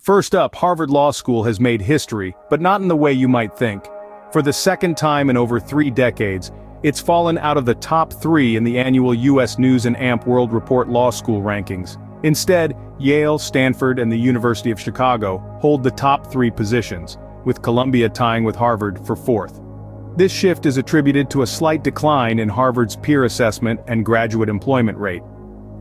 First up, Harvard Law School has made history, but not in the way you might think. For the second time in over 3 decades, it's fallen out of the top 3 in the annual U.S. News & Amp World Report Law School rankings. Instead, Yale, Stanford, and the University of Chicago hold the top 3 positions, with Columbia tying with Harvard for 4th. This shift is attributed to a slight decline in Harvard's peer assessment and graduate employment rate.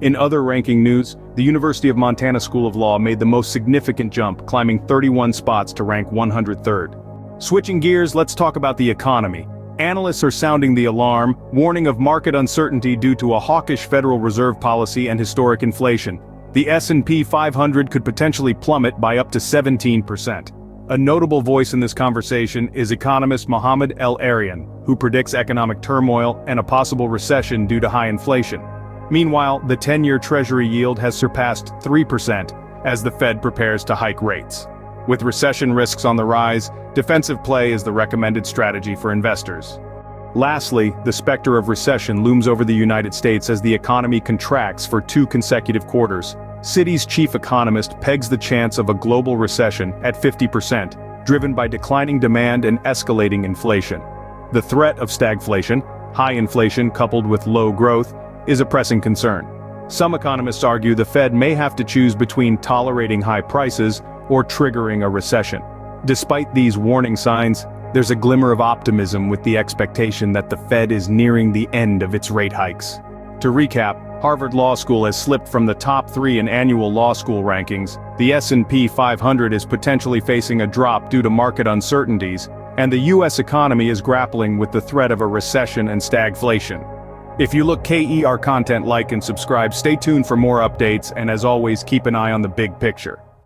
In other ranking news, the University of Montana School of Law made the most significant jump, climbing 31 spots to rank 103rd. Switching gears, let's talk about the economy. Analysts are sounding the alarm, warning of market uncertainty due to a hawkish Federal Reserve policy and historic inflation. The S&P 500 could potentially plummet by up to 17%. A notable voice in this conversation is economist Mohamed El-Erian, who predicts economic turmoil and a possible recession due to high inflation. Meanwhile, the 10-year Treasury yield has surpassed 3% as the Fed prepares to hike rates. With recession risks on the rise, defensive play is the recommended strategy for investors. Lastly, the specter of recession looms over the United States as the economy contracts for 2 consecutive quarters. Citi's chief economist pegs the chance of a global recession at 50%, driven by declining demand and escalating inflation. The threat of stagflation, high inflation coupled with low growth, is a pressing concern. Some economists argue the Fed may have to choose between tolerating high prices or triggering a recession. Despite these warning signs, there's a glimmer of optimism with the expectation that the Fed is nearing the end of its rate hikes. To recap, Harvard Law School has slipped from the top 3 in annual law school rankings, the S&P 500 is potentially facing a drop due to market uncertainties, and the US economy is grappling with the threat of a recession and stagflation. If you look KER content, like and subscribe, stay tuned for more updates, and as always, keep an eye on the big picture.